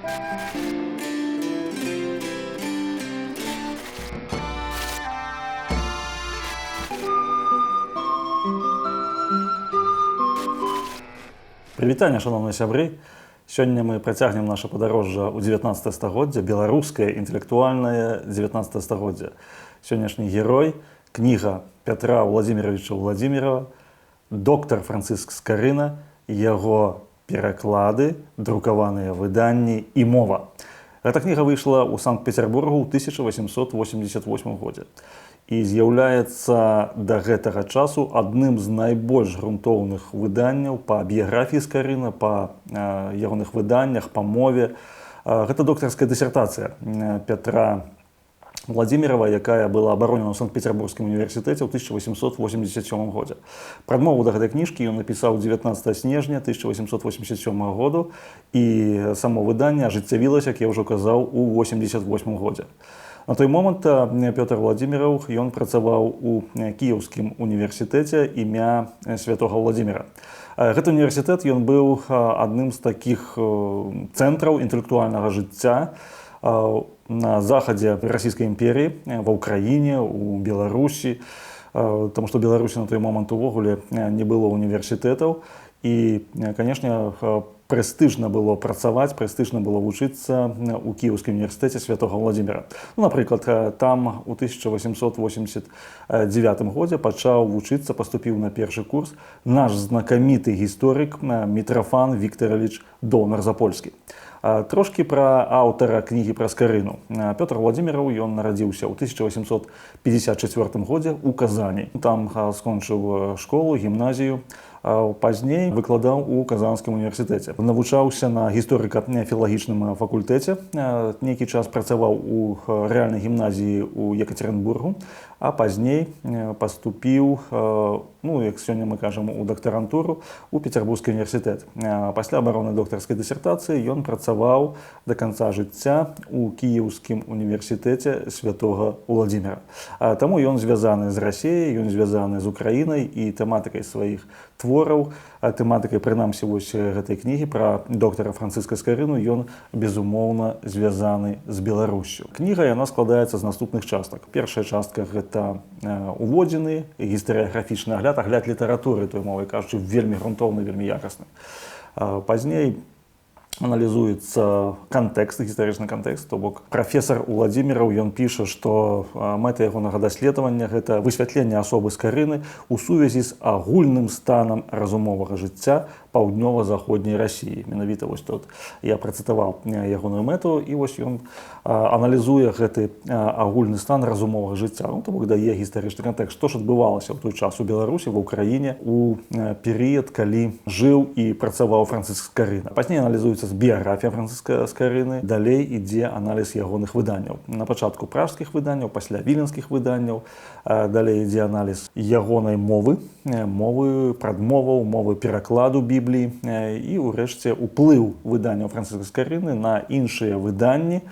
Прывітанне, шановныя сябры. Сёння мы працягнем наша падарожжа ў 19 стагоддзе, беларускае інтэлектуальнае 19 стагоддзе. Сённяшні герой, кніга Пятра Владзіміровича Владзімірава, доктар Францыск Скарына, яго пераклады, друкаваныя выданні і мова. Гэта кніга выйшла ў Санкт-Петербургу ў 1888 годзе і з'яўляецца да гэтага часу адным з найбольш грунтоўных выданняў па біяграфіі Скарына, па ягоных выданнях, па мове. Гэта доктарская дысертацыя Пятра Владзімірава, якая была абаронена ў Санкт-Петербургскім універсітэце ў 1887 годзе. Прадмову да гэтай кніжкі ён напісаў 19 снежня 1887 году, і само выданне ажыццявілася, як я ўжо казаў, у 88 годзе. На той момант Пётр Владзіміраў ён працаваў у Кіеўскім універсітэце імя святога Владзіміра. Гэты універсітэт ён быў адным з такіх цэнтраў інтэлектуальнага жыцця на захадзе Расійскай імперіі, ва ўкраіне, у Беларусі, таму што Беларусі на той момант увогуле не было універсітэтаў. І, канешне, прэстыжна было працаваць, прэстыжна было вучыцца ў Кіеўскім універсітэце святога Владзіміра. Напрыклад, там у 1889 годзе пачаў вучыцца, паступіў на першы курс наш знакаміты гісторык Мітрафан Віктаравіч Донар-Запольскі. Трошкі пра аўтара кнігі пра Скарыну. Пётр Владзіміраў ён нарадзіўся ў 1854 годзе ў Казані. Там скончыў школу, гімназію. Пазней выкладаў у Казанскім універсітэце. Навучаўся на гісторыка-філалагічным факультэце. Нейкі час працаваў у рэальнай гімназіі ў Екатеринбургу, а пазней паступіў, як сёння мы кажам, у дактарантуру у Петербургскі універсітэт. Пасля абароны доктарскай дысертацыі ён працаваў да канца жыцця у Кіеўскім універсітэце святога Владзіміра. Таму ён звязаны з Расіяй, ён звязаны з Украінай, і тэматыкай сваіх твораў, тэматыкай, прынамсі, вось гэтай кнігі пра доктара Францыска Скарыну ён, безумоўна, звязаны з Беларуссю. Кніга яна складаецца з наступных частак. Першая частка – гэта уводзіны, гістарыяграфічны агляд літаратуры, той мовай кажучы, вельмі грунтоўны, вельмі якасны. Пазней аналізуецца кантэкст, гістарычны кантэкст, то бок прафесар Владзіміраў ён піша, што мэта ягонага даследавання гэта высвятленне асобы Скарыны ў сувязі з агульным станам разумовага жыцця паўднёва-заходняй Расіі. Менавіта вось тут я працытаваў ягоную мэту, і вось ён аналізуе гэты агульны стан разумовага жыцця. То бок дае гістарычны кантэкст, што ж адбывалася ў той час у Беларусі, ва ўкраіне у перыяд, калі жыў і працаваў Францыск Скарына. Пазней аналізуецца біяграфія Францыска Скарыны, далей ідзе аналіз ягоных выданняў. На пачатку пражскіх выданняў, пасля віленскіх выданняў, далей ідзе аналіз ягонай мовы, прадмоваў, мовы перакладу Бібліі, і ўрэшце ўплыў выданняў Францыска Скарыны на іншыя выданні,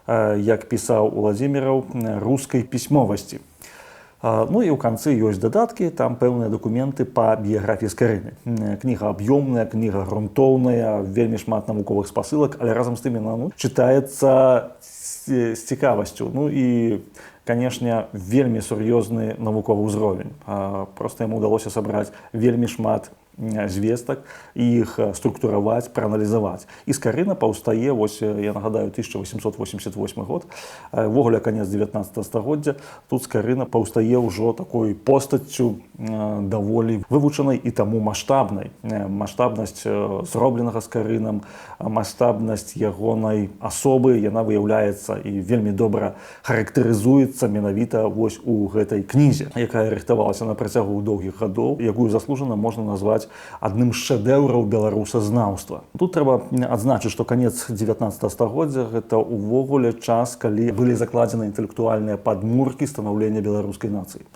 як пісаў Владзіміраў, рускай пісьмовасці. І ў канцы ёсць дадаткі, там пэўныя дакументы па біяграфіі Скарыны. Кніга аб'ёмная, кніга грунтоўная, вельмі шмат навуковых спасылак, але разам з тым яна чытаецца з цікавасцю. І, канешне, вельмі сур'ёзны навуковы ўзровень. Проста яму ўдалося сабраць вельмі шмат звестак, іх структураваць, прааналізаваць. І Скарына паўстае, вось я нагадаю, 1888 год, ввогуле канец 19 стагоддзя, тут Скарына паўстае ўжо такой постаццю даволі вывучанай і таму маштабнай. Маштабнасць зробленага Скарынам, маштабнасць ягонай асобы, яна выяўляецца і вельмі добра характарызуецца менавіта вось у гэтай кнізе, якая рыхтавалася на працягу доўгіх гадоў, якую заслужана можна назваць адным з шэдэўраў беларусазнаўства. Тут трэба адзначыць, што канец 19 стагоддзя гэта ўвогуле час, калі былі закладзены інтэлектуальныя падмуркі станаўлення беларускай нацыі.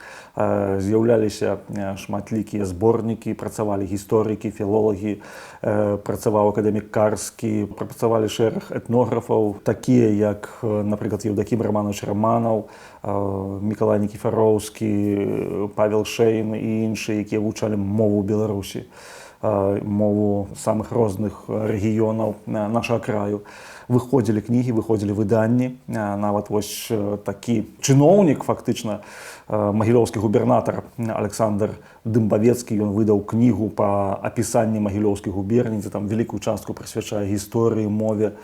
З'яўляліся шматлікія зборнікі, працавалі гісторыкі, філолагі, працаваў акадэмік Карскі, працавалі шэраг этнографаў, такія як, напрыклад, Евдоким Романович Романов, Мікалай Нікіфароўскі, Павел Шейн і іншыя, якія вывучалі мову Беларусі. мову самых розных рэгіёнаў нашага краю. Выходзілі кнігі, выходзілі выданні. Нават вось такі чыноўнік, фактычна, магілёўскі губернатар Александр Дымбавецкі, ён выдаў кнігу па апісанні магілёўскай губерні, дзе там вялікую частку прысвячае гісторыі, мове.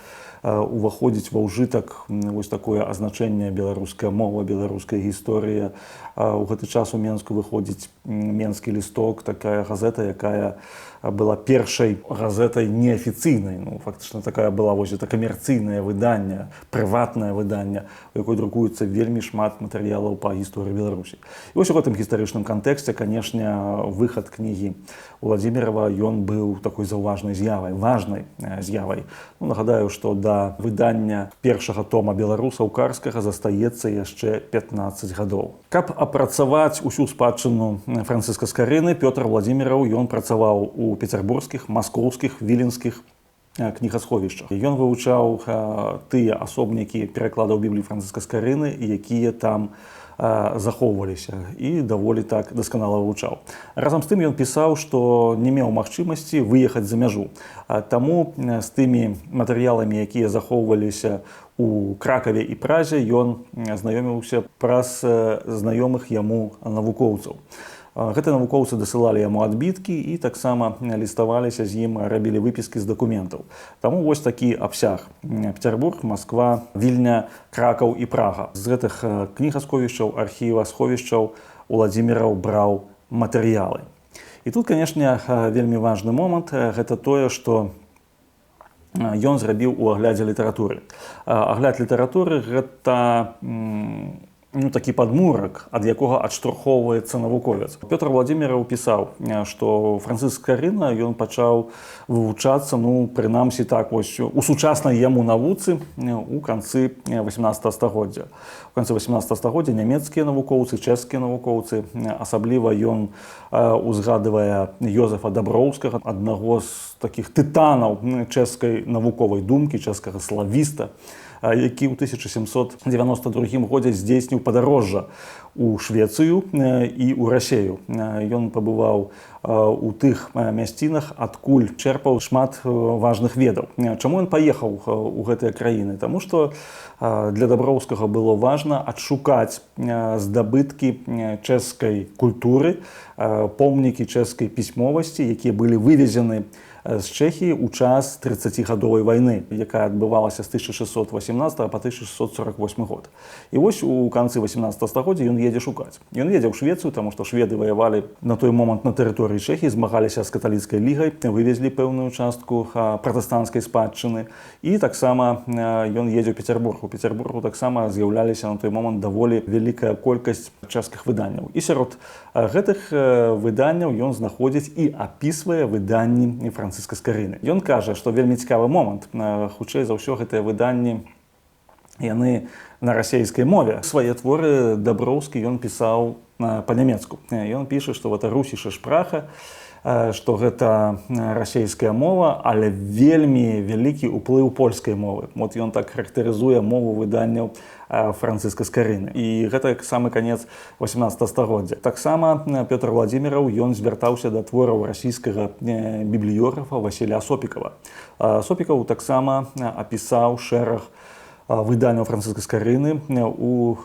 Уваходзіць ва ўжытак вось такое азначэнне беларуская мова, беларуская гісторыя. У гэты час у Менску выходзіць Менскі лісток, такая газета, якая была першай газетай неафіцыйнай. Ну, фактычна такая была вось это камерцыйнае выданне, прыватнае выданне, у якой друкуецца вельмі шмат матэрыялаў па гісторыі Беларусі. І вось у гэтым гістарычным кантэксце, канешне, выхад кнігі Уладзімірава, ён быў такой заўважнай з'явай, важнай з'явай. Ну, нагадаю, што да выдання першага тома беларусаў карскага застаецца яшчэ 15 гадоў. Каб апрацаваць усю спадчыну Францыска Скарыны, Пётр Уладзіміраў, ён працаваў у пецярбургскіх, маскоўскіх, віленскіх кнігасховішчах. Ён вывучаў тыя асобнікі перакладаў Бібліі Францыска Скарыны, якія там захоўваліся, і даволі так дасканала вывучаў. Разам з тым ён пісаў, што не меў магчымасці выехаць за мяжу. Таму з тымі матэрыяламі, якія захоўваліся у Кракаве і Празе, ён знаёміўся праз знаёмых яму навукоўцаў. Гэтыя навукоўцы дасылалі яму адбіткі і таксама ліставаліся з ім, рабілі выпіскі з дакументаў. Таму вось такі абсяг: Пецярбург, Масква, Вільня, Кракаў і Прага. З гэтых кнігасховішчаў, архіва сховішчаў Уладзіміраў браў матэрыялы. І тут, канешне, вельмі важны момант, гэта тое, што ён зрабіў у аглядзе літаратуры. Агляд літаратуры — гэта такі падмурак, ад якога адштурхоўваецца навуковец. Пётр Уладзіміраў пісаў, што Францыск Скарына, ён пачаў вывучацца, прынамсі так, вось, у сучаснай яму навуцы у канцы 18 стагоддзя. У канцы 18 стагоддзя нямецкія навукоўцы, чэшскія навукоўцы, асабліва ён узгадвае Ёзефа Даброўскага, аднаго з такіх тытанаў чэшскай навуковай думкі, чэшскага славіста, які ў 1792 годзе здзейсніў падарожжа у Швецыю і ў Расею. Ён пабываў у тых мясцінах, адкуль чэрпаў шмат важных ведаў. Чаму ён паехаў у гэтыя краіны? Таму што для Даброўскага было важна адшукаць здабыткі чэшскай культуры, помнікі чэшскай пісьмовасці, якія былі вывезены з Чэхіі ў час 30-гадовай вайны, якая адбывалася з 1618 па 1648 год. І вось у канцы 18 стагоддзя ён едзе шукаць. Ён едзе ў Швецыю, таму што шведы ваявалі на той момант на тэрыторыі Чэхіі, змагаліся з каталіцкай лігай, вывезлі пэўную частку пратэстанцкай спадчыны. І таксама ён едзе ў Пецярбург. У Пецярбургу таксама з'яўляліся на той момант даволі вялікая колькасць чэшскіх выданняў. І сярод гэтых выданняў ён знаходзіць і апісвае выданні Францыска Скарыны. Ён кажа, што вельмі цікавы момант. Хутчэй за ўсё гэтыя выданні яны на расейскай мове. Свае творы Даброўскі ён пісаў па-нямецку. Ён піша, што гэта русіша шпраха, што гэта расейская мова, але вельмі вялікі ўплыў польскай мовы. Вот ён так характарызуе мову выданняў Францыска Скарыны. І гэта самы канец 18 стагоддзя. Таксама Пётр Уладзіміраў, ён звяртаўся да твораў расійскага бібліёграфа Васіля Сопікава. Сопікаў таксама апісаў шэраг выданняў Францыска Скарыны у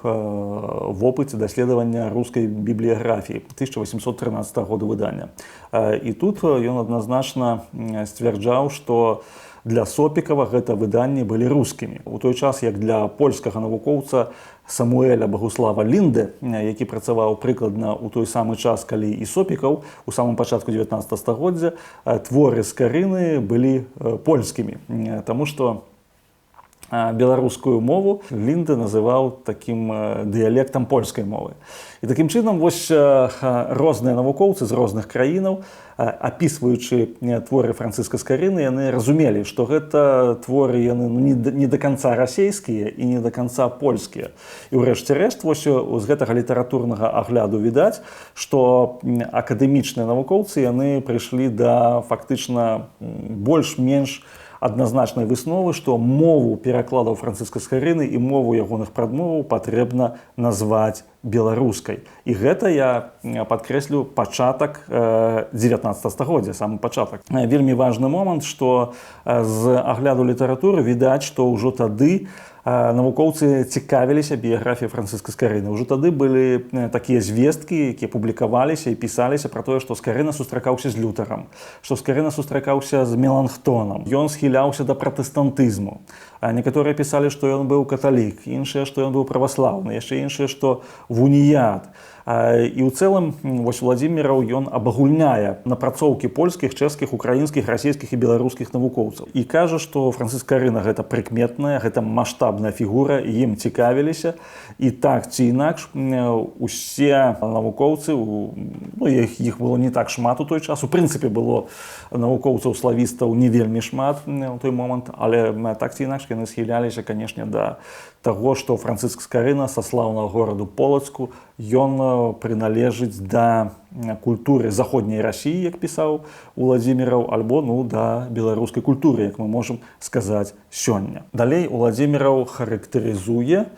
вопыце даследавання рускай бібліяграфіі 1813 года выдання. І тут ён адназначна сцвярджаў, што для Сопікава гэта выданні былі рускімі. У той час, як для польскага навукоўца Самуэля Багуслава Лінде, які працаваў прыкладна ў той самы час, калі і Сопікаў, у самым пачатку 19 стагоддзя, творы Скарыны былі польскімі, таму што беларускую мову Лінде называў такім дыялектам польскай мовы. І такім чынам вось розныя навукоўцы з розных краінаў, апісваючы творы Францыска Скарыны, яны разумелі, што гэта творы яны не да канца расейскія і не да канца польскія. І ўрэшце рэшт, вось з гэтага літаратурнага агляду відаць, што акадэмічныя навукоўцы яны прыйшлі да фактычна больш-менш адназначнай высновы, што мову перакладаў Францыска Скарыны і мову ягоных прадмоваў патрэбна назваць беларускай. І гэта, я падкрэслю, пачатак 19 стагоддзя, самы пачатак. Вельмі важны момант, што з агляду літаратуры відаць, што ўжо тады навукоўцы цікавіліся біяграфіяй Францыска Скарыны. Ужо тады былі такія звесткі, якія публікаваліся і пісаліся пра тое, што Скарына сустракаўся з Лютарам, што Скарына сустракаўся з Меланхтонам. Ён схіляўся да пратэстантызму. Некаторыя пісалі, што ён быў каталік, іншыя, што ён быў праваслаўны, яшчэ іншыя, што вуніят. І ў цэлым вось Уладзіміраў ён абагульняе напрацоўкі польскіх, чэшскіх, украінскіх, расійскіх і беларускіх навукоўцаў. І кажа, што Францыск Скарына гэта прыкметная, гэта маштабная фігура, ім цікавіліся. І так ці інакш усе навукоўцы, іх было не так шмат у той час. У прынцыпе, было навукоўцаў-славістаў не вельмі шмат у той момант, але так ці інакш яны схіляліся, канешне, да таго, што Францыск Скарына са слаўнага гораду Полацку, ён прыналежыць да культуры заходняй Расіі, як пісаў Уладзіміраў, альбо да беларускай культуры, як мы можам сказаць сёння. Далей Уладзіміраў характарызуе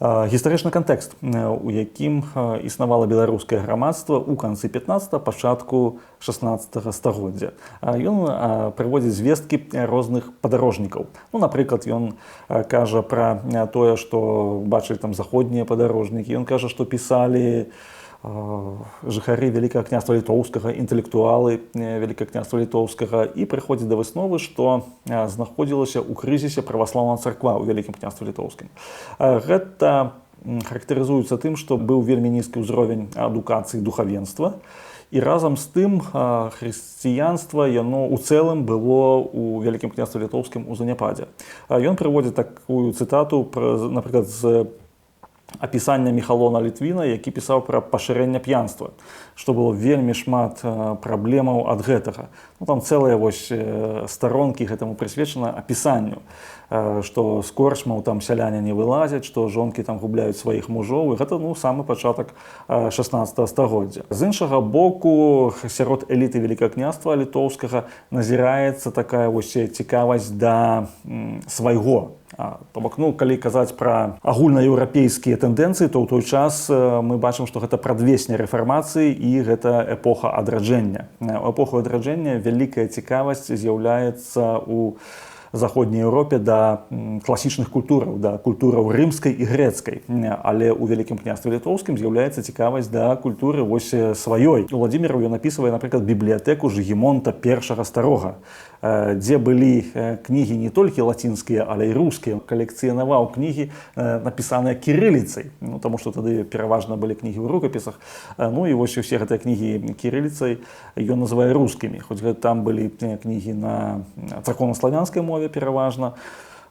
гістарычны кантэкст, у якім існавала беларускае грамадства ў канцы 15-го, пачатку 16-го стагоддзя. Ён прыводзіць звесткі розных падарожнікаў. Напрыклад, ён кажа пра тое, што бачылі там заходнія падарожнікі. Ён кажа, што пісалі жыхары Вялікага княства Літоўскага, інтэлектуалы Вялікага княства Літоўскага, і прыходзіць да высновы, што знаходзілася ў крызісе праваслаўная царква ў Вялікім княстве Літоўскім. Гэта характарызуецца тым, што быў вельмі нізкі ўзровень адукацыі духавенства, і разам з тым хрысціянства яно ў цэлым было ў Вялікім княстве Літоўскім у заняпадзе. Ён прыводзіць такую цытату, напрыклад, з апісання Міхалона Літвіна, які пісаў пра пашырэнне п'янства, што было вельмі шмат праблемаў ад гэтага. Там цэлыя старонкі гэтаму прысвечана апісанню, што з корчмаў там сяляне не вылазяць, што жонкі там губляюць сваіх мужоў, і гэта самы пачатак 16 стагоддзя. З іншага боку, сярод эліты Вялікага княства Літоўскага назіраецца такая цікавасць да свайго. То бок, калі казаць пра агульнаеўрапейскія тэндэнцыі, то ў той час мы бачым, што гэта прадвесне рэфармацыі і гэта эпоха адраджэння. У эпоху адраджэння вялікая цікавасць з'яўляецца ў заходняй Еўропе да класічных культураў, да культураў рымскай і грэцкай. Але ў Вялікім княстве Літоўскім з'яўляецца цікавасць да культуры сваёй. Уладзіміраў ён напісвае, напрыклад, бібліятэку Жыгімонта I Старога, дзе былі кнігі не толькі лацінскія, але і рускія. Калекцыянаваў кнігі, напісаныя кірыліцай, таму што тады пераважна былі кнігі ў рукапісах. І усе гэтыя кнігі кірыліцай ён называе рускімі, хоць там былі кнігі на царкоўна-славянскай мове пераважна.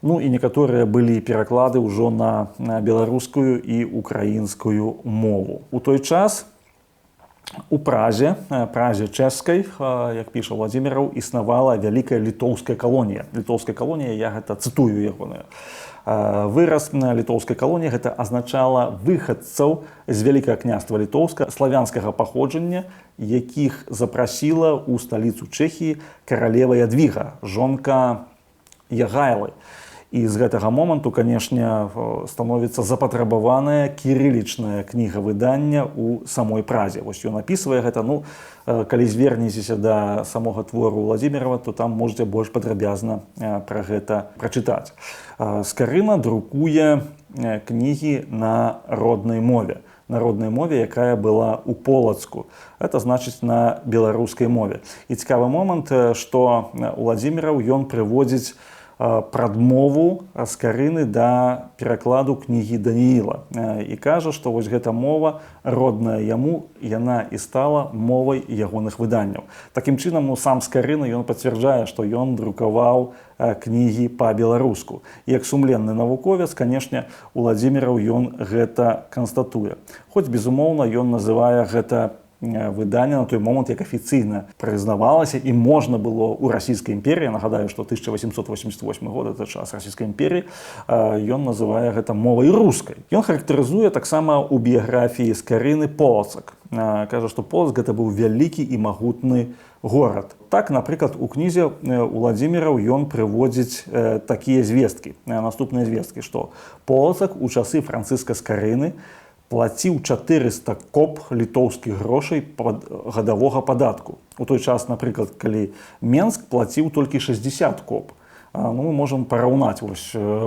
І некаторыя былі пераклады ўжо на беларускую і украінскую мову. У той час у Празе чэшскай, як піша Уладзіміраў, існавала вялікая літоўская калонія. Літоўская калонія, я гэта цытую ягоную. Выраз літоўскай калоніі гэта азначала выхадцаў з Вялікага княства Літоўска славянскага паходжання, якіх запрасіла ў сталіцу Чэхіі каралева Ядвіга, жонка Ягайлы. І з гэтага моманту, канешне, становіцца запатрабаваная кірылічная кніга выдання ў самой Празе. Ён апісвае гэта, калі звернецеся да самога твору Уладзімірава, то там можаце больш падрабязна пра гэта прачытаць. Скарына друкуе кнігі на роднай мове. На роднай мове, якая была ў Полацку. Это значыць на беларускай мове. І цікавы момант, што Уладзіміраў ён прыводзіць прадмову Скарыны да перакладу кнігі Данііла. І кажа, што гэта мова родная яму, яна і стала мовай ягоных выданняў. Такім чынам, сам Скарына ён пацвярджае, што ён друкаваў кнігі па-беларуску. Як сумленны навуковец, канешне, Уладзіміраў ён гэта канстатуе. Хоць, безумоўна, ён называе гэта выдання на той момант, як афіцыйна прызнавалася і можна было ў расійскай імперіі, нагадаю, што 1888 год, это час расійскай імперіі, ён называе гэта мовай рускай. Ён характарызуе таксама ў біяграфіі Скарыны Полацак. Кажа, што Полацк гэта быў вялікі і магутны горад. Так, напрыклад, у кнізе Уладзіміраў ён прыводзіць такія звесткі, наступныя звесткі, што Полацак у часы Францыска Скарыны плаціў 400 коп літоўскіх грошай гадавога падатку. У той час, напрыклад, калі Менск плаціў толькі 60 коп. Мы можам параўнаць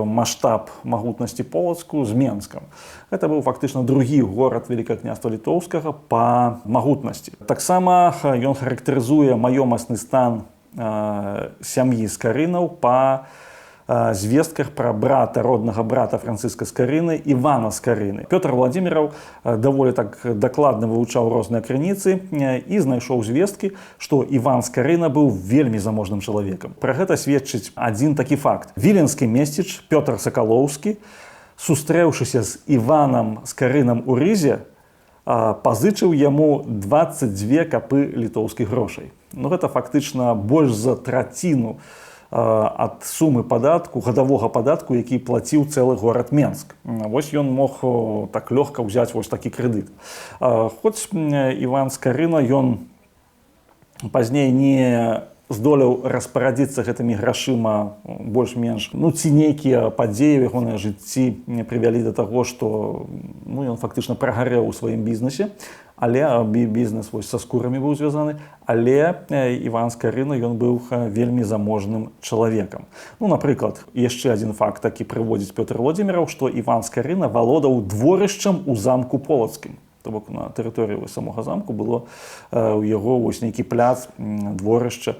маштаб магутнасці Полацку з Менскам. Гэта быў фактычна другі горад Вялікага княства Літоўскага па магутнасці. Таксама ён характарызуе маёмасны стан сям'і Скарынаў па звестках пра роднага брата Францыска Скарыны, Івана Скарыны. Пётр Владзіміраў даволі так дакладна вывучаў розныя крыніцы і знайшоў звесткі, што Іван Скарына быў вельмі заможным чалавекам. Пра гэта сведчыць адзін такі факт. Віленскі месціч Пётр Сакалоўскі, сустрэўшыся з Іванам Скарынам у Рызе, пазычыў яму 22 капы літоўскіх грошай. Гэта фактычна больш за траціну ад сумы падатку, гадавога падатку, які плаціў цэлы горад Менск. Вось ён мог так лёгка ўзяць вось такі крэдыт. Хоць Іван Скарына, ён пазней не здолеў распарадзіцца гэтымі грашыма больш-менш. Ці нейкія падзеі ў ягонай жыцці прывялі да таго, што ён фактычна прагарэў у сваім бізнесе, але бізнес са скурамі быў звязаны, але Іван Скарына, ён быў вельмі заможным чалавекам. Напрыклад, яшчэ адзін факт такі прыводзіць Пётр Владзіміраў, што Іван Скарына валодаў дворышчам у замку Полацкім. То бок на тэрыторыі самога замку было у яго нейкі пляц, дворышча.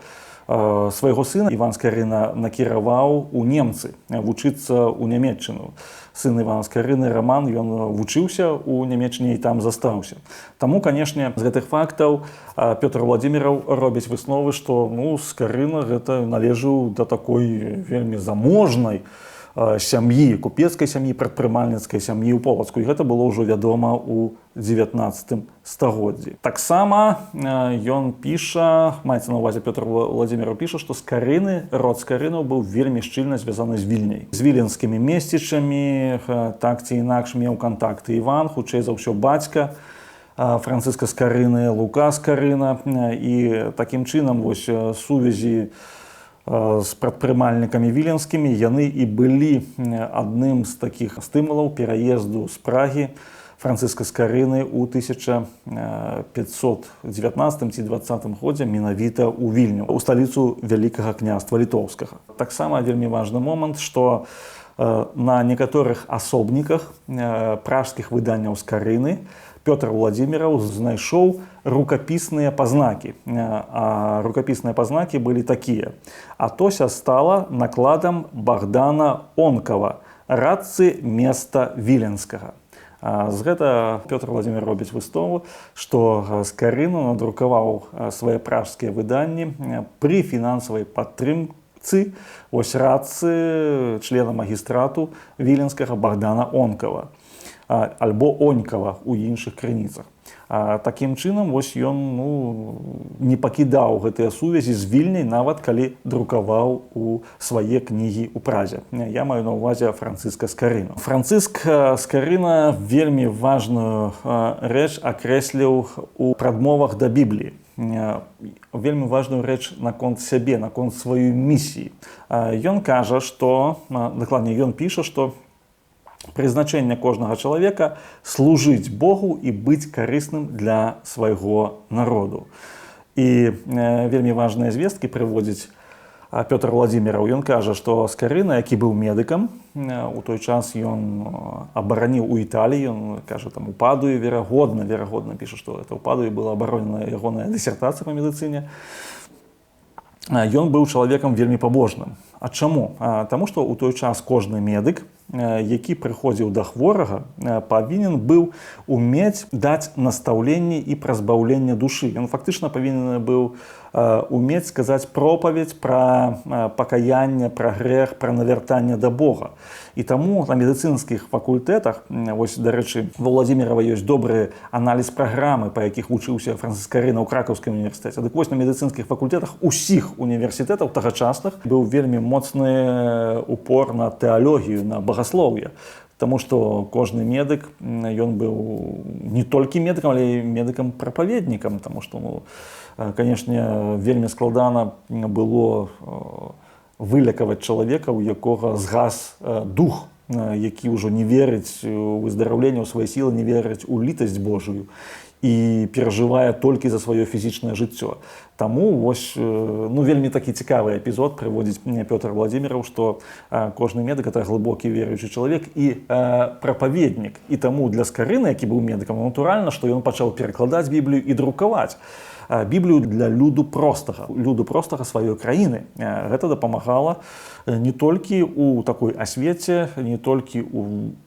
Свайго сына Іван Скарына накіраваў у немцы вучыцца ў Нямецчыну. Сын Івана Скарыны, Раман, ён вучыўся ў Нямецчыне і там застаўся. Таму, канешне, з гэтых фактаў Пётр Владзіміраў робіць высновы, што Скарына гэта належыў да такой вельмі заможнай сям'і, купецкай сям'і, прадпрымальніцкай сям'і ў Полацку. І гэта было ўжо вядома ў 19 стагоддзі. Таксама ён піша, маецца на ўвазе Пётр Владзіміраў піша, што Скарыны, род Скарынаў быў вельмі шчыльна звязаны з Вільняй. З віленскімі месцічамі, так ці інакш меў кантакты Іван, хутчэй за ўсё бацька Францыска Скарыны, Лука Скарына. І такім чынам сувязі з прадпрымальнікамі віленскімі яны і былі адным з такіх стымулаў пераезду з Прагі Францыска Скарыны ў 1519 ці 20 годзе менавіта ў Вільню, у сталіцу Вялікага княства Літоўскага. Таксама вельмі важны момант, што на некаторых асобніках пражскіх выданняў Скарыны Пётр Владзіміраў знайшоў рукапісныя пазнакі. А рукапісныя пазнакі былі такія. Атося стала накладам Богдана Онкава, радцы места Віленскага. З гэта Пётр Владзімір робіць выснову, што Скарына надрукаваў свае пражскія выданні пры фінансавай падтрымцы радцы члена магістрату Віленскага Богдана Онкава. Альбо Онькава ў іншых крыніцах. Такім чынам ён не пакідаў гэтыя сувязі з Вільняй, нават калі друкаваў у свае кнігі ў Празе. Я маю на ўвазе Францыска Скарыну. Францыск Скарына вельмі важную рэч акрэсліў у прадмовах да Бібліі. Вельмі важную рэч наконт сябе, наконт сваёй місіі. Ён кажа, што, дакладней, ён піша, што прызначэнне кожнага чалавека служыць Богу і быць карысным для свайго народу. І вельмі важныя звесткі прыводзіць Пётр Владзіміраў. Ён кажа, што Скарына, які быў медыкам, у той час ён абараніў у Італіі, ён кажа, там у Падуі, верагодна піша, што гэта ў Падуі была абаронена ягоная дысертацыя па медыцыне. Ён быў чалавекам вельмі пабожным. А чаму? Таму што ў той час кожны медык, які прыходзіў да хворага, павінен быў умець даць настаўленне і празбаўленне душы. Ён фактычна павінен быў умець сказаць пропаведь пра пакаянне, пра грэх, пра навяртанне да Бога. І таму на медыцынскіх факультэтах, дарэчы, ва Владзімірава ёсць добры аналіз праграмы, па якіх вучыўся Францыск Скарына ў Кракаўскім універсітэце. Дык вось на медыцынскіх факультэтах усіх універсітэтаў тагачасных быў вельмі моцны упор на тэалогію, на багаслоўе. Таму што кожны медык, ён быў не толькі медыкам, але і медыкам-прапаведнікам, таму што, канешне, вельмі складана было вылякаваць чалавека, у якога згас дух які ўжо не верыць у выздараўленне, у свае сілы, не верыць у літасць Божую і перажывае толькі за сваё фізічнае жыццё. Таму вось, вельмі такі цікавы эпізод прыводзіць мне Пётр Владзіміраў, што кожны медык — это глыбокі веруючы чалавек і прапаведнік. І таму для Скарыны, які быў медыкам, натуральна, што ён пачаў перакладаць Біблію і друкаваць Біблію для люду простага сваёй краіны. Гэта дапамагала не толькі у такой асвеце, не толькі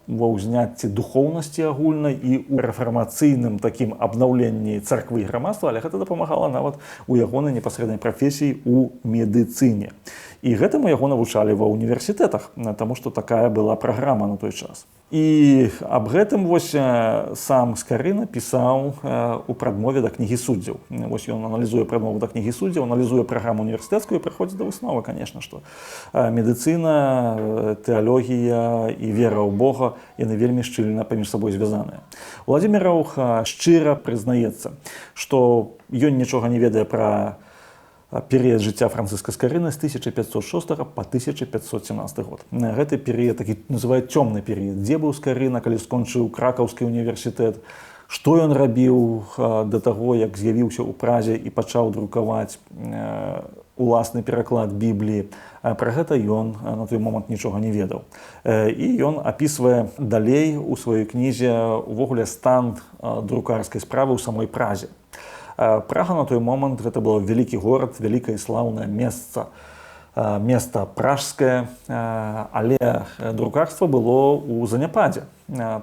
ва ўзняцці духоўнасці агульнай і ў рэфармацыйным такім абнаўленні царквы і грамадства, але гэта дапамагала нават у ягонай непасрэднай прафесіі у медыцыне. І гэтаму яго навучалі ва ўніверсітэтах, таму што такая была праграма на той час. І аб гэтым вось сам Скарына пісаў у прадмове да кнігі суддзяў. Вось ён аналізуе прадмову да кнігі суддзяў, аналізуе праграму універсітэцкую і прыходзіць да высновы, канешне, што медыцына, тэалогія і вера ў Бога, яны вельмі шчыльна паміж сабой звязаныя. Владзіміраў шчыра прызнаецца, што ён нічога не ведае пра перыяд жыцця Францыска Скарыны з 1506 па 1517 год. Гэты перыяд такі называюць цёмны перыяд. Дзе быў Скарына, калі скончыў Кракаўскі універсітэт, што ён рабіў да таго, як з'явіўся ў Празе і пачаў друкаваць уласны пераклад Бібліі. Пра гэта ён на той момант нічога не ведаў. І ён апісвае далей у сваёй кнізе увогуле стан друкарскай справы ў самой Празе. Прага на той момант гэта быў вялікі горад, вялікае і слаўнае месца пражскае, але друкарства было ў заняпадзе.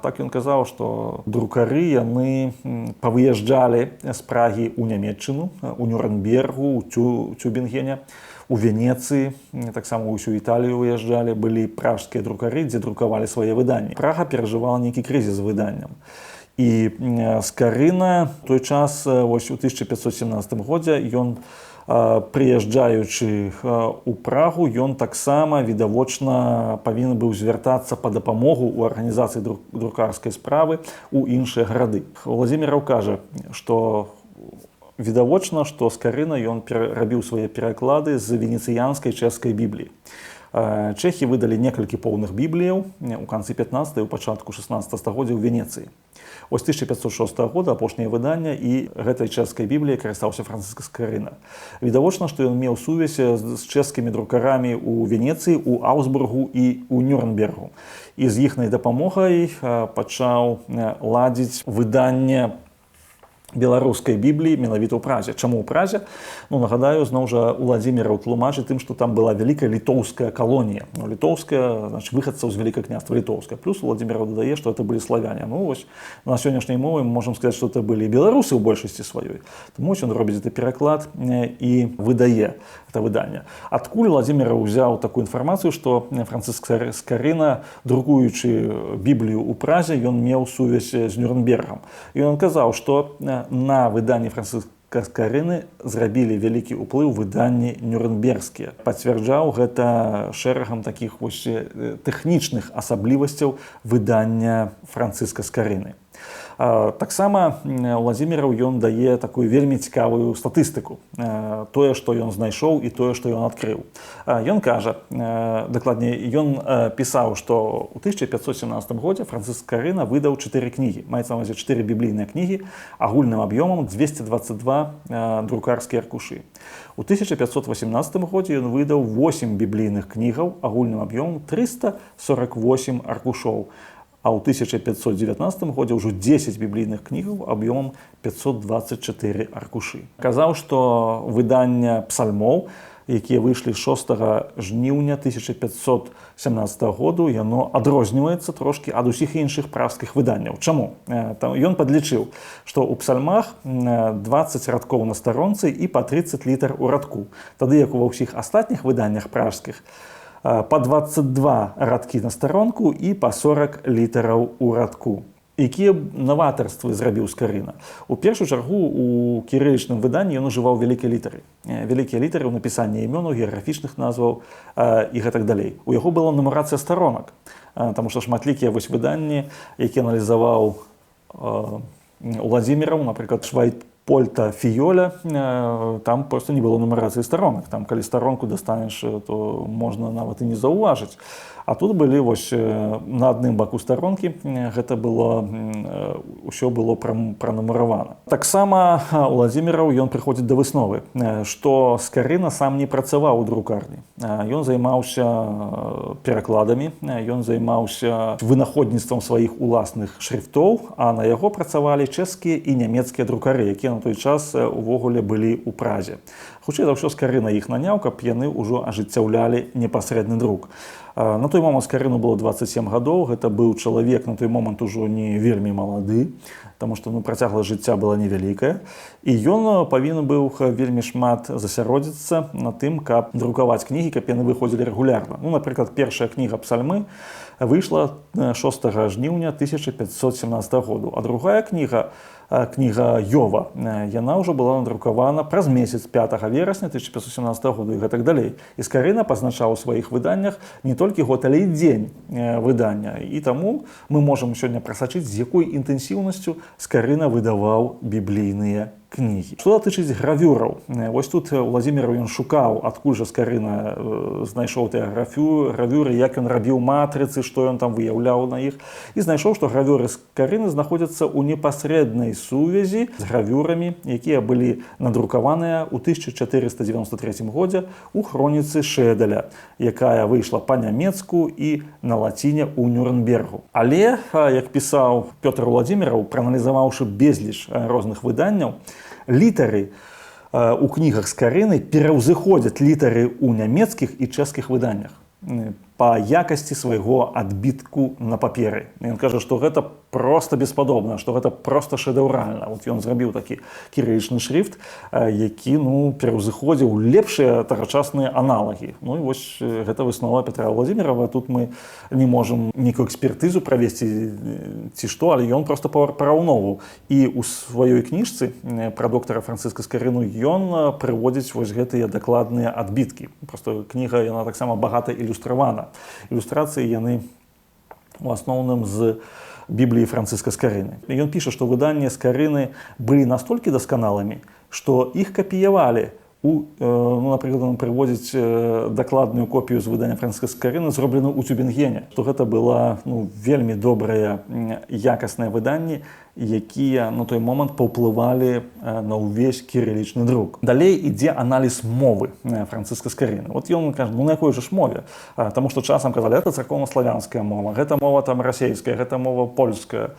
Так ён казаў, што друкары яны павыязджалі з Прагі ў Нямецчыну, у Нюрнбергу, у Тюбінгене, у Венецыі, таксама ўсю Італію выязджалі, былі пражскія друкары, дзе друкавалі свае выданні. Прага перажывала нейкі крызіс з выданнем. І Скарына той час, вось у 1517 годзе, ён, прыязджаючы ў Прагу, ён таксама відавочна павінен быў звяртацца па дапамогу ў арганізацыі друкарскай справы ў іншыя гарады. Владзіміраў кажа, што відавочна, што Скарына ён рабіў свае пераклады з венецыянскай чэшскай Бібліі. Чэхі выдалі некалькі поўных бібліяў у канцы 15 і ў пачатку 16 стагоддзя ў Венецыі. Ось 1506 года апошняе выданне, і гэтай чэшскай Бібліяй карыстаўся Францыска Скарына. Відавочна, што ён меў сувязь з чэшскімі друкарамі ў Венецыі, у Аўсбургу і ў Нюрнбергу. І з іхнай дапамогай пачаў ладзіць выданне беларускай Бібліі менавіта ў Празе. Чаму ў Празе? Нагадаю, зноў жа Владзіміраў тлумачыць тым, што там была вялікая літоўская калонія. Літоўская, значыць, выхадцаў з Вялікае княства літоўскае. Плюс Владзіміраў дадае, што это былі славяне. Вось на сённяшняй мове мы можам сказаць, што это былі беларусы ў большасці сваёй. Таму ён робіць гэты пераклад і выдае гэта выданне. Адкуль Владзіміраў узяў такую інфармацыю, што Францыск Скарына, друкуючы Біблію ў Празе, ён меў сувязь з Нюрнбергам. І ён казаў, што на выданні Францыска Скарыны зрабілі вялікі ўплыў выданні нюрнбергскія. Пацвярджаў гэта шэрагам такіх тэхнічных асаблівасцяў выдання Францыска Скарыны. Таксама Владзіміраў ён дае такую вельмі цікавую статыстыку. Тое, што ён знайшоў і тое, што ён адкрыў. Ён кажа, дакладней, ён пісаў, што ў 1517 годзе Францыск Скарына выдаў 4 кнігі. Маецца на ўвазе 4 біблійныя кнігі агульным аб'ёмам 222 друкарскія аркушы. У 1518 годзе ён выдаў 8 біблійных кнігаў агульным аб'ёмам 348 аркушоў. А ў 1519 годзе ўжо 10 біблійных кнігаў аб'ёмам 524 аркушы. Казаў, што выдання псальмоў, якія выйшлі 6 жніўня 1517 году, яно адрозніваецца трошкі ад усіх іншых пражскіх выданняў. Чаму? Ён падлічыў, што ў псальмах 20 радкоў на старонцы і па 30 літар у радку. Тады як ува ўсіх астатніх выданнях пражскіх па 22 радкі на старонку і па 40 літараў у радку. Якія наватарствы зрабіў Скарына? У першую чаргу у кірылічным выданні ён ужываў вялікія літары. Вялікія літары ў напісанні імёнаў, геаграфічных назваў і гэтак далей. У яго была нумарацыя старонак, таму што шматлікія выданні, які аналізаваў Владзіміраў, напрыклад, Польта Фіёля, там просто не было нумарацыі старонак. Там, калі старонку дастанеш, то можна нават і не заўважыць. А тут былі вось на адным баку старонкі, гэта было, ўсё было пранумаравана. Таксама Уладзіміраў, ён прыходзіць да высновы, што Скарына сам не працаваў у друкарні. Ён займаўся перакладамі, ён займаўся вынаходніцтвам сваіх уласных шрифтоў, а на яго працавалі чэшскія і нямецкія друкары, якія на той час увогуле былі ў Празе. Хутчэй за ўсё, Скарына іх наняў, каб яны ўжо ажыццяўлялі непасрэдны друк. На той момант Скарыну было 27 гадоў, гэта быў чалавек на той момант ужо не вельмі малады, таму што працягласць жыцця была невялікая, і ён павінен быў вельмі шмат засяродзіцца на тым, каб друкаваць кнігі, каб яны выходзілі рэгулярна. Напрыклад, першая кніга «Псальмы» выйшла 6 жніўня 1517 году, а другая кніга Йова, яна ўжо была надрукавана праз месяц 5 верасня 1517 году і гэтак далей. І Скарына пазначаў у сваіх выданнях не толькі год, але і дзень выдання. І таму мы можам сёння прасачыць, з якой інтэнсіўнасцю Скарына выдаваў біблійныя кнігі. Што датычыць гравюраў, вось тут Уладзіміраў ён шукаў, адкуль жа Скарына знайшоў тыя гравюры, як ён рабіў матрыцы, што ён там выяўляў на іх, і знайшоў, што гравюры Скарыны знаходзяцца ў непасрэднай сувязі з гравюрамі, якія былі надрукаваныя ў 1493 годзе ў хроніцы Шэдэля, якая выйшла па-нямецку і на лаціне ў Нюрнбергу. Але, як пісаў Пётр Уладзіміраў, прааналізаваўшы безліч розных выданняў, літары у кнігах Скарыны пераўзыходзяць літары ў нямецкіх і чэшскіх выданнях па якасці свайго адбітку на паперы. Ён кажа, што гэта проста беспадобна, што гэта проста шэдэўральна. Вот ён зрабіў такі кірылічны шрифт, які пераўзыходзіў лепшыя тагачасныя аналагі. Ну і вось гэта выснова Петра Уладзімірава. Тут мы не можам нейкую экспертызу правесці ці што, але ён проста параўноўваў. І ў сваёй кніжцы пра доктара Францыска Скарыну ён прыводзіць вось гэтыя дакладныя адбіткі. Просто кніга, яна таксама багата ілюстравана. Ілюстрацыі яны у асноўным з Бібліі Францыска Скарыны. Ён піша, што выданні Скарыны былі настолькі дасканалымі, што іх капіявалі. Напрыклад, он прыводзіць дакладную копію з выдання Францыска Скарыны, зробленую ў Цюбінгене. Што гэта была вельмі добрыя якасныя выданні, якія на той момант паўплывалі на ўвесь кірылічны друк. Далей ідзе аналіз мовы Францыска Скарыны. Вот ён кажа, на якой жа ж мове? Таму што часам казалі, гэта царкоўна-славянская мова, гэта мова там расейская, гэта мова польская.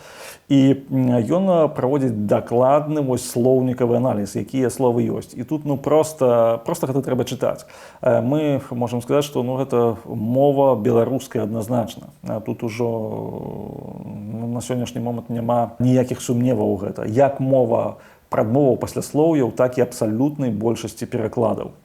І ён праводзіць дакладны слоўнікавы аналіз, якія словы ёсць. І тут просто гэта трэба чытаць. Мы можам сказаць, што гэта мова беларуская адназначна. Тут ужо на сённяшні момант няма ніякіх сумневаў у гэта. Як мова прадмоваў пасляслоўяў, так і абсалютнай большасці перакладаў.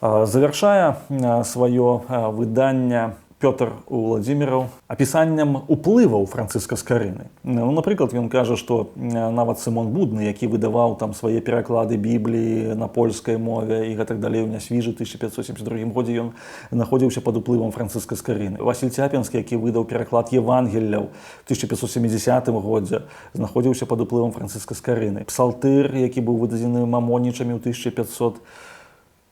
Завяршае сваё выданне Пётр Уладзіміраў апісаннем уплываў Францыска Скарыны. Напрыклад, ён кажа, што нават Сымон Будны, які выдаваў там свае пераклады Бібліі на польскай мове і гэтак далей у Нясвіжы 1572 годзе, ён знаходзіўся пад уплывам Францыска Скарыны. Васіль Цяпінскі, які выдаў пераклад Евангелляў у 1570 годзе, знаходзіўся пад уплывам Францыска Скарыны. Псалтыр, які быў выдадзены мамонічамі ў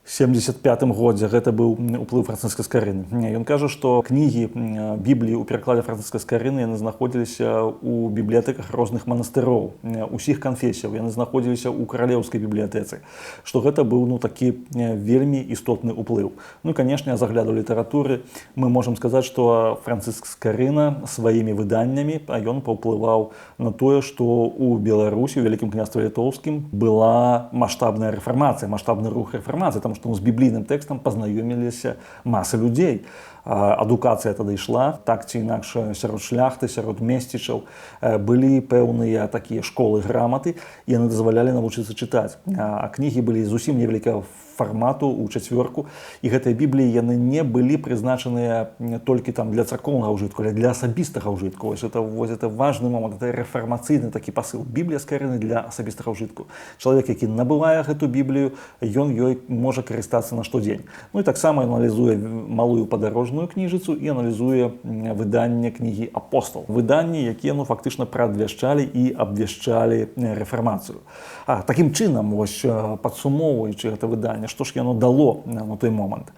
1575 годзе, гэта быў уплыў Францыска Скарыны. Ён кажа, што кнігі Бібліі ў перакладзе Францыска Скарыны яны знаходзіліся ў бібліятэках розных манастыроў, усіх канфесіяў, яны знаходзіліся ў каралеўскай бібліятэцы, што гэта быў такі вельмі істотны ўплыў. І, канешне, з агляду літаратуры мы можам сказаць, што Францыск Скарына сваімі выданнямі ён паўплываў на тое, што ў Беларусі, у Вялікім княстве Літоўскім была маштабная рэфармацыя, маштабны рух рэфармацыі, што з біблійным тэкстам пазнаёміліся масы людзей. Адукацыя тады ішла, так ці інакш сярод шляхты, сярод месцічаў. Былі пэўныя такія школы граматы, і яны дазвалялі навучыцца чытаць. А кнігі былі зусім невялікага фармату ў чацвёрку, і гэтыя бібліі яны не былі прызначаныя толькі там для царкоўнага ўжытку, але для асабістага ўжытку. Это важны момант, это рэфармацыйны такі пасыл. Біблія скарэны для асабістага ўжытку. Чалавек, які набывае гэту біблію, ён ёй можа карыстацца на штодзень. Ну і таксама аналізуе малую падарожную кніжыцу і аналізуе выданне кнігі апостол. Выданні, якія фактычна прадвяшчалі і абвяшчалі рэфармацыю. Такім чынам, падсумоўваючы гэта выданне, што ж яно дало на той момант?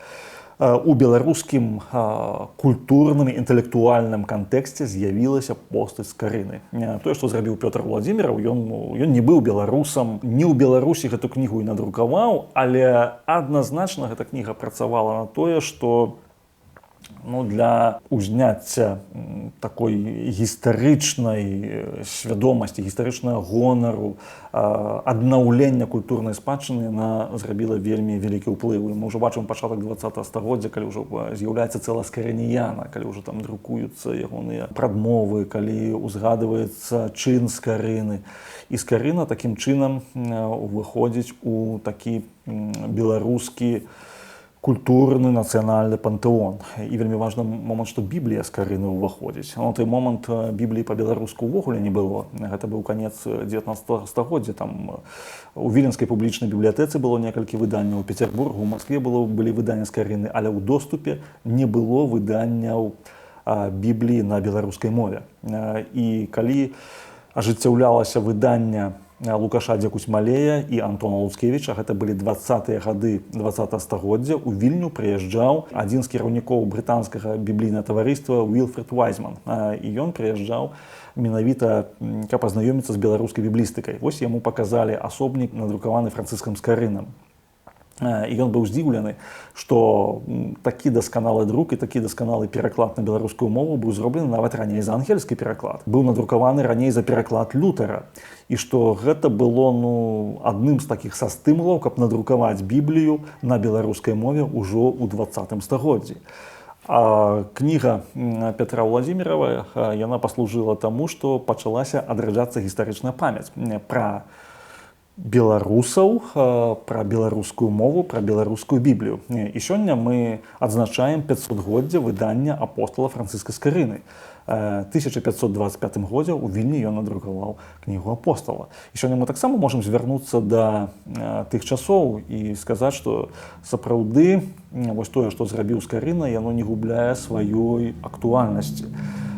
У беларускім культурным і інтэлектуальным кантэксце з'явілася постаць Скарыны. Тое, што зрабіў Пётр Владзіміраў, ён не быў беларусам, не ў Беларусі гэту кнігу і надрукаваў, але адназначна гэта кніга працавала на тое, што для узняцця такой гістарычнай свядомасці, гістарычнага гонару, аднаўлення культурнай спадчыны яна зрабіла вельмі вялікі ўплыў. Мы ўжо бачым пачатак 20 стагоддзя, калі ўжо з'яўляецца цэла скарыніяна, калі ўжо там друкуюцца ягоныя прадмовы, калі узгадваецца чын Скарыны. І Скарына такім чынам выходзіць у такі беларускі культурны нацыянальны пантэон. І вельмі важны момант, што Біблія Скарыны ўваходзіць. На той момант Бібліі па-беларуску ўвогуле не было. Гэта быў канец 19 стагоддзя. Там у Віленскай публічнай бібліятэцы было некалькі выданняў, у Петербургу, у Маскве былі выданні Скарыны, але ў доступе не было выданняў Бібліі на беларускай мове. І калі ажыццяўлялася выданне Лукаша Дзекусь-Малея і Антона Луцкевіча, гэта былі 20-е гады 20 стагоддзя, у Вільню прыязджаў адзін з кіраўнікоў брытанскага біблійнага таварыства Уілфред Вайзман. І ён прыязджаў менавіта, каб пазнаёміцца з беларускай біблістыкай. Вось яму паказалі асобнік, надрукаваны Францыскам Скарынам. І ён быў здзіўлены, што такі дасканалы друк і такі дасканалы пераклад на беларускую мову быў зроблены нават раней за ангельскі пераклад. Быў надрукаваны раней за пераклад Лютера. І што гэта было адным з такіх са стымулаў, каб надрукаваць Біблію на беларускай мове ўжо ў 20 стагоддзі. А кніга Пятра Владзімірава, яна паслужыла таму, што пачалася адраджацца гістарычная памяць пра беларусаў, пра беларускую мову, пра беларускую Біблію. І сёння мы адзначаем 500годдзе выдання апостола Францыска Скарыны. 1525 годзе ў Вільні ён надрукаваў кнігу апостола. І сёння мы таксама можам звярнуцца да тых часоў і сказаць, што сапраўды вось тое, што зрабіў Скарына, яно не губляе сваёй актуальнасці.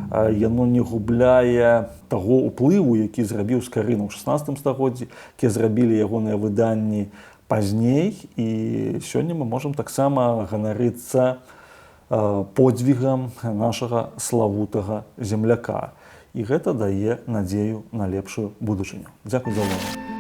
Яно не губляе таго ўплыву, які зрабіў Скарына ў 16 стагоддзі, якія зрабілі ягоныя выданні пазней. І сёння мы можам таксама ганарыцца подзвігам нашага славутага земляка. І гэта дае надзею на лепшую будучыню. Дзякуй за ўвагу.